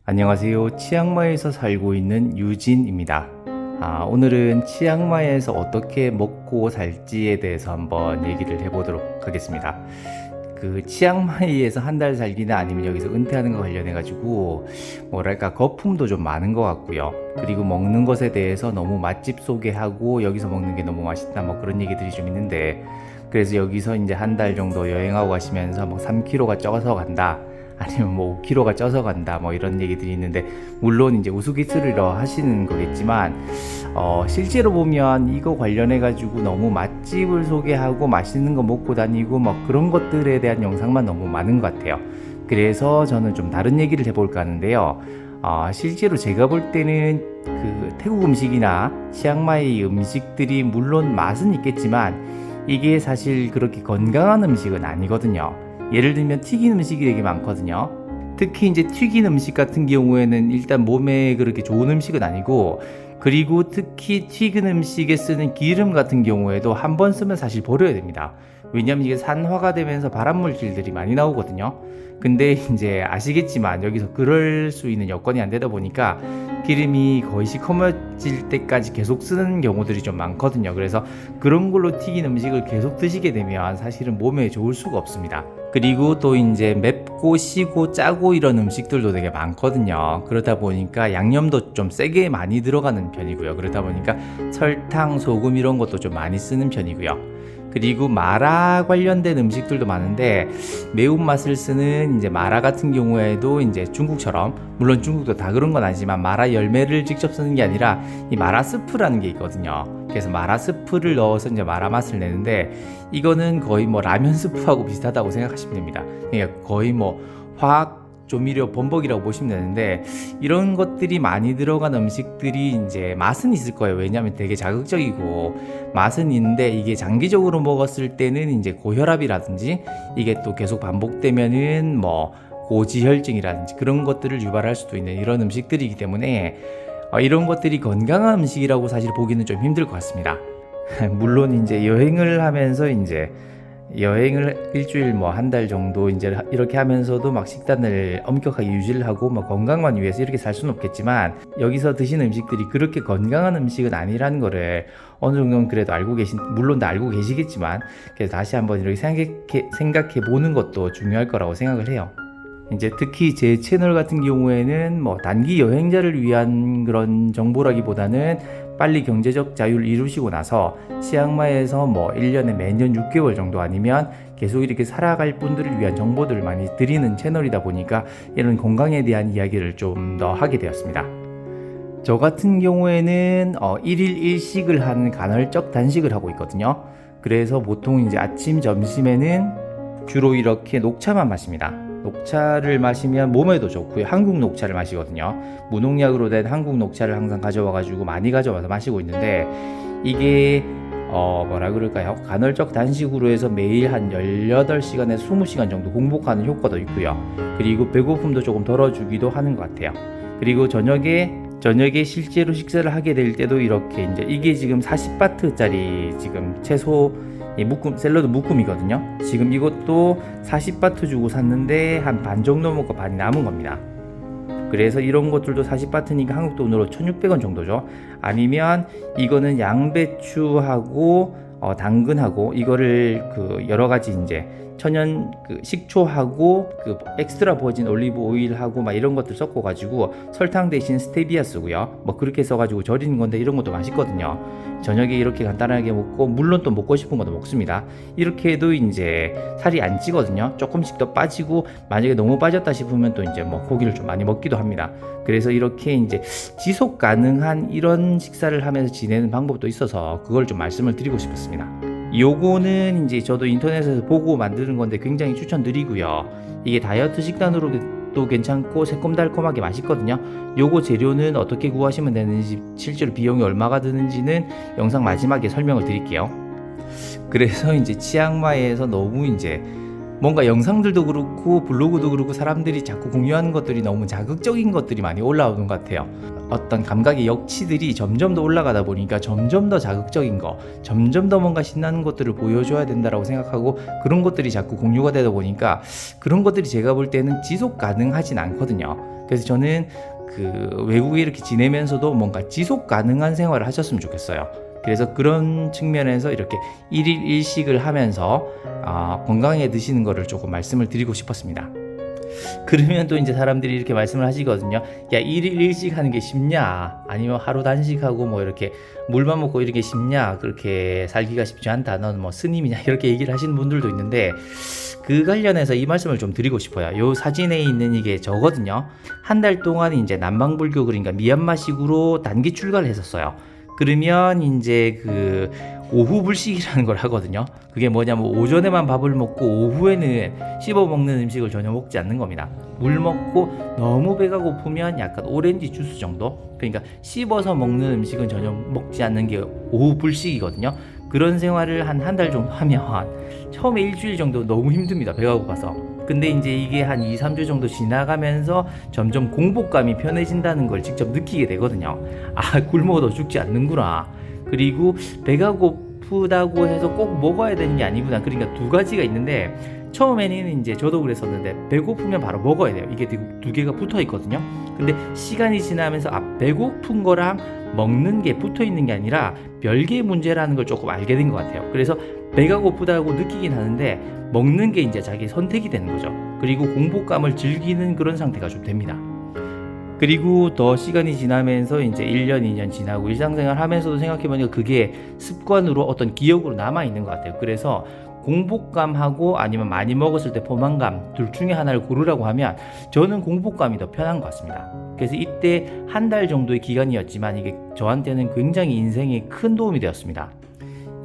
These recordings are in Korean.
안녕하세요. 치앙마이에서 살고 있는 유진입니다. 오늘은 치앙마이에서 어떻게 먹고 살지에 대해서 한번 얘기를 해보도록 하겠습니다. 치앙마이에서 한 달 살기나 아니면 여기서 은퇴하는 거 관련해 가지고 뭐랄까 거품도 좀 많은 것 같고요. 그리고 먹는 것에 대해서 너무 맛집 소개하고 여기서 먹는 게 너무 맛있다 뭐 그런 얘기들이 좀 있는데, 그래서 여기서 이제 한 달 정도 여행하고 가시면서 뭐 3kg가 쪄서 간다, 아니면 뭐 5kg가 쪄서 간다 뭐 이런 얘기들이 있는데, 물론 이제 우스갯소리로 하시는 거겠지만 실제로 보면 이거 관련해 가지고 너무 맛집을 소개하고 맛있는 거 먹고 다니고 뭐 그런 것들에 대한 영상만 너무 많은 것 같아요. 그래서 저는 좀 다른 얘기를 해볼까 하는데요. 실제로 제가 볼 때는 태국 음식이나 치앙마이 음식들이 물론 맛은 있겠지만 이게 사실 그렇게 건강한 음식은 아니거든요. 예를 들면 튀긴 음식이 되게 많거든요. 특히 이제 튀긴 음식 같은 경우에는 일단 몸에 그렇게 좋은 음식은 아니고, 그리고 특히 튀긴 음식에 쓰는 기름 같은 경우에도 한 번 쓰면 사실 버려야 됩니다. 왜냐면 이게 산화가 되면서 발암 물질들이 많이 나오거든요. 근데 이제 아시겠지만 여기서 그럴 수 있는 여건이 안 되다 보니까 기름이 거의 시커머질 때까지 계속 쓰는 경우들이 좀 많거든요. 그래서 그런 걸로 튀긴 음식을 계속 드시게 되면 사실은 몸에 좋을 수가 없습니다. 그리고 또 이제 맵고 시고 짜고 이런 음식들도 되게 많거든요. 그러다 보니까 양념도 좀 세게 많이 들어가는 편이고요. 그러다 보니까 설탕, 소금 이런 것도 좀 많이 쓰는 편이고요. 그리고 마라 관련된 음식들도 많은데, 매운맛을 쓰는 이제 마라 같은 경우에도 이제 중국처럼, 물론 중국도 다 그런 건 아니지만 마라 열매를 직접 쓰는 게 아니라 이 마라 스프라는 게 있거든요. 그래서 마라 스프를 넣어서 이제 마라 맛을 내는데, 이거는 거의 뭐 라면 스프하고 비슷하다고 생각하시면 됩니다. 그러니까 거의 뭐 화학 조미료 범벅이라고 보시면 되는데, 이런 것들이 많이 들어간 음식들이 이제 맛은 있을 거예요. 왜냐하면 되게 자극적이고 맛은 있는데, 이게 장기적으로 먹었을 때는 이제 고혈압이라든지 이게 또 계속 반복되면은 뭐 고지혈증이라든지 그런 것들을 유발할 수도 있는 이런 음식들이기 때문에 이런 것들이 건강한 음식이라고 사실 보기는 좀 힘들 것 같습니다. 물론 이제 여행을 하면서 이제 여행을 일주일 뭐 한 달 정도 이제 이렇게 하면서도 막 식단을 엄격하게 유지를 하고 뭐 건강만 위해서 이렇게 살 수는 없겠지만, 여기서 드시는 음식들이 그렇게 건강한 음식은 아니라는 거를 어느 정도는 그래도 물론 다 알고 계시겠지만, 그래서 다시 한번 이렇게 생각해 보는 것도 중요할 거라고 생각을 해요. 이제 특히 제 채널 같은 경우에는 뭐 단기 여행자를 위한 그런 정보라기보다는 빨리 경제적 자유를 이루시고 나서 치앙마이에서 뭐 1년에 매년 6개월 정도 아니면 계속 이렇게 살아갈 분들을 위한 정보들을 많이 드리는 채널이다 보니까 이런 건강에 대한 이야기를 좀 더 하게 되었습니다. 저 같은 경우에는 1일 1식을 하는 간헐적 단식을 하고 있거든요. 그래서 보통 이제 아침, 점심에는 주로 이렇게 녹차만 마십니다. 녹차를 마시면 몸에도 좋고요. 한국 녹차를 마시거든요. 무농약으로 된 한국 녹차를 항상 가져와가지고 많이 가져와서 마시고 있는데, 이게 뭐라 그럴까요? 간헐적 단식으로 해서 매일 한 18시간에서 20시간 정도 공복하는 효과도 있고요. 그리고 배고픔도 조금 덜어주기도 하는 것 같아요. 그리고 저녁에 실제로 식사를 하게 될 때도 이렇게 이게 지금 40바트짜리 지금 채소 샐러드 묶음이거든요. 지금 이것도 40바트 주고 샀는데 한 반 정도 먹고 반이 남은 겁니다. 그래서 이런 것들도 40바트니까 한국 돈으로 1,600원 정도죠. 아니면 이거는 양배추하고 당근하고 이거를 여러 가지 이제 천연 식초하고 엑스트라 버진 올리브 오일하고 막 이런 것들 섞어 가지고 설탕 대신 스테비아 쓰고요. 뭐 그렇게 써 가지고 절이는 건데, 이런 것도 맛있거든요. 저녁에 이렇게 간단하게 먹고, 물론 또 먹고 싶은 것도 먹습니다. 이렇게 해도 이제 살이 안 찌거든요. 조금씩 더 빠지고, 만약에 너무 빠졌다 싶으면 또 이제 뭐 고기를 좀 많이 먹기도 합니다. 그래서 이렇게 이제 지속 가능한 이런 식사를 하면서 지내는 방법도 있어서 그걸 좀 말씀을 드리고 싶었습니다. 요거는 이제 저도 인터넷에서 보고 만드는 건데 굉장히 추천드리고요. 이게 다이어트 식단으로도 괜찮고 새콤달콤하게 맛있거든요. 요거 재료는 어떻게 구하시면 되는지, 실제로 비용이 얼마가 드는지는 영상 마지막에 설명을 드릴게요. 그래서 이제 치앙마이에서 너무 이제 뭔가 영상들도 그렇고 블로그도 그렇고 사람들이 자꾸 공유하는 것들이 너무 자극적인 것들이 많이 올라오는 것 같아요. 어떤 감각의 역치들이 점점 더 올라가다 보니까 점점 더 자극적인 거, 점점 더 뭔가 신나는 것들을 보여줘야 된다라고 생각하고, 그런 것들이 자꾸 공유가 되다 보니까 그런 것들이 제가 볼 때는 지속 가능하진 않거든요. 그래서 저는 그 외국에 이렇게 지내면서도 뭔가 지속 가능한 생활을 하셨으면 좋겠어요. 그래서 그런 측면에서 이렇게 1일 1식을 하면서 건강하게 드시는 거를 조금 말씀을 드리고 싶었습니다. 그러면 또 이제 사람들이 이렇게 말씀을 하시거든요. 야, 1일 1식 하는 게 쉽냐? 아니면 하루 단식하고 뭐 이렇게 물만 먹고 이렇게 쉽냐? 그렇게 살기가 쉽지 않다. 넌 뭐 스님이냐? 이렇게 얘기를 하시는 분들도 있는데, 그 관련해서 이 말씀을 좀 드리고 싶어요. 요 사진에 있는 이게 저거든요. 한 달 동안 이제 남방불교, 그러니까 미얀마식으로 단기 출가를 했었어요. 그러면 이제 그 오후 불식이라는 걸 하거든요. 그게 뭐냐면 오전에만 밥을 먹고 오후에는 씹어 먹는 음식을 전혀 먹지 않는 겁니다. 물 먹고 너무 배가 고프면 약간 오렌지 주스 정도? 그러니까 씹어서 먹는 음식은 전혀 먹지 않는 게 오후 불식이거든요. 그런 생활을 한 달 정도 하면 처음에 일주일 정도 너무 힘듭니다. 배가 고파서. 근데 이제 이게 한 2, 3주 정도 지나가면서 점점 공복감이 편해진다는 걸 직접 느끼게 되거든요. 아, 굶어도 죽지 않는구나. 그리고 배가 고프다고 해서 꼭 먹어야 되는 게 아니구나. 그러니까 두 가지가 있는데, 처음에는 이제 저도 그랬었는데 배고프면 바로 먹어야 돼요. 이게 두 개가 붙어 있거든요. 근데 시간이 지나면서 배고픈 거랑 먹는 게 붙어 있는 게 아니라 별개의 문제라는 걸 조금 알게 된 것 같아요. 그래서 배가 고프다고 느끼긴 하는데 먹는 게 이제 자기 선택이 되는 거죠. 그리고 공복감을 즐기는 그런 상태가 좀 됩니다. 그리고 더 시간이 지나면서 이제 1년, 2년 지나고 일상생활 하면서도 생각해보니까 그게 습관으로 어떤 기억으로 남아있는 것 같아요. 그래서 공복감하고 아니면 많이 먹었을 때 포만감 둘 중에 하나를 고르라고 하면 저는 공복감이 더 편한 것 같습니다. 그래서 이때 한 달 정도의 기간이었지만 이게 저한테는 굉장히 인생에 큰 도움이 되었습니다.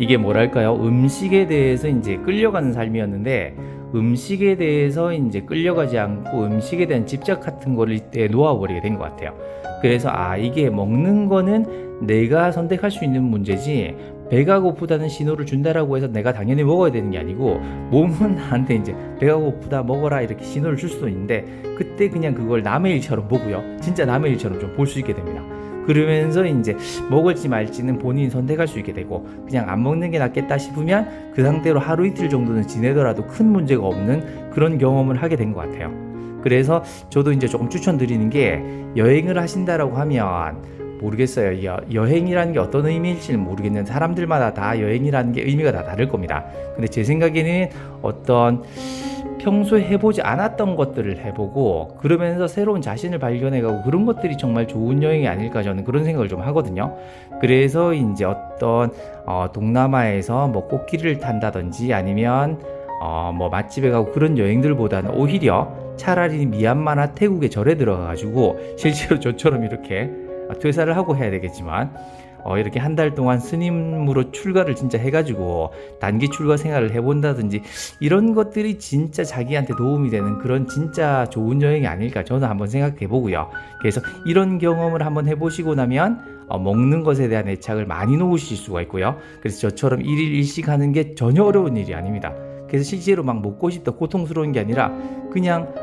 이게 뭐랄까요? 음식에 대해서 이제 끌려가는 삶이었는데, 음식에 대해서 이제 끌려가지 않고 음식에 대한 집착 같은 거를 이때 놓아버리게 된 것 같아요. 그래서 이게 먹는 거는 내가 선택할 수 있는 문제지, 배가 고프다는 신호를 준다라고 해서 내가 당연히 먹어야 되는 게 아니고, 몸은 나한테 이제 배가 고프다 먹어라 이렇게 신호를 줄 수도 있는데, 그때 그냥 그걸 남의 일처럼 보고요. 진짜 남의 일처럼 좀 볼 수 있게 됩니다. 그러면서 이제 먹을지 말지는 본인이 선택할 수 있게 되고, 그냥 안 먹는 게 낫겠다 싶으면 그 상태로 하루 이틀 정도는 지내더라도 큰 문제가 없는 그런 경험을 하게 된 것 같아요. 그래서 저도 이제 조금 추천드리는 게, 여행을 하신다라고 하면 모르겠어요. 여행이라는 게 어떤 의미일지는 모르겠는데 사람들마다 다 여행이라는 게 의미가 다 다를 겁니다. 근데 제 생각에는 어떤 평소에 해보지 않았던 것들을 해보고 그러면서 새로운 자신을 발견해가고 그런 것들이 정말 좋은 여행이 아닐까, 저는 그런 생각을 좀 하거든요. 그래서 이제 어떤 동남아에서 뭐 꽃길을 탄다든지 아니면 뭐 맛집에 가고 그런 여행들보다는 오히려 차라리 미얀마나 태국에 절에 들어가가지고 실제로 저처럼 이렇게 퇴사를 하고 해야 되겠지만 이렇게 한 달 동안 스님으로 출가를 진짜 해가지고 단기 출가 생활을 해본다든지, 이런 것들이 진짜 자기한테 도움이 되는 그런 진짜 좋은 여행이 아닐까 저는 한번 생각해 보고요. 그래서 이런 경험을 한번 해보시고 나면 먹는 것에 대한 애착을 많이 놓으실 수가 있고요. 그래서 저처럼 1일 1식 하는 게 전혀 어려운 일이 아닙니다. 그래서 실제로 막 먹고 싶다 고통스러운 게 아니라 그냥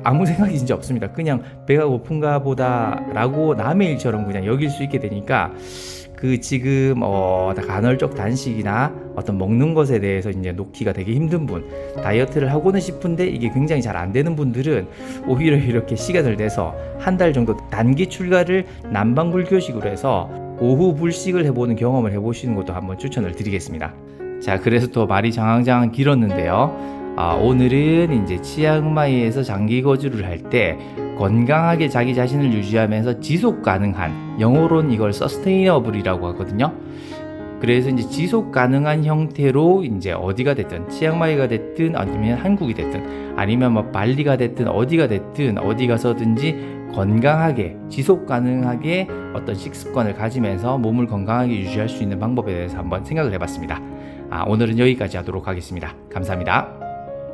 아무 생각이 진짜 없습니다. 그냥 배가 고픈가 보다 라고 남의 일처럼 그냥 여길 수 있게 되니까, 지금 간헐적 단식이나 어떤 먹는 것에 대해서 이제 놓기가 되게 힘든 분, 다이어트를 하고는 싶은데 이게 굉장히 잘 안 되는 분들은 오히려 이렇게 시간을 내서 한 달 정도 단기 출가를 남방불교식으로 해서 오후 불식을 해보는 경험을 해보시는 것도 한번 추천을 드리겠습니다. 자, 그래서 또 말이 장황장황 길었는데요. 오늘은 이제 치앙마이에서 장기 거주를 할 때 건강하게 자기 자신을 유지하면서 지속 가능한, 영어로는 이걸 sustainable이라고 하거든요. 그래서 이제 지속 가능한 형태로 이제 어디가 됐든, 치앙마이가 됐든 아니면 한국이 됐든 아니면 뭐 발리가 됐든 어디가 됐든 어디 가서든지 건강하게 지속 가능하게 어떤 식습관을 가지면서 몸을 건강하게 유지할 수 있는 방법에 대해서 한번 생각을 해봤습니다. 오늘은 여기까지 하도록 하겠습니다. 감사합니다.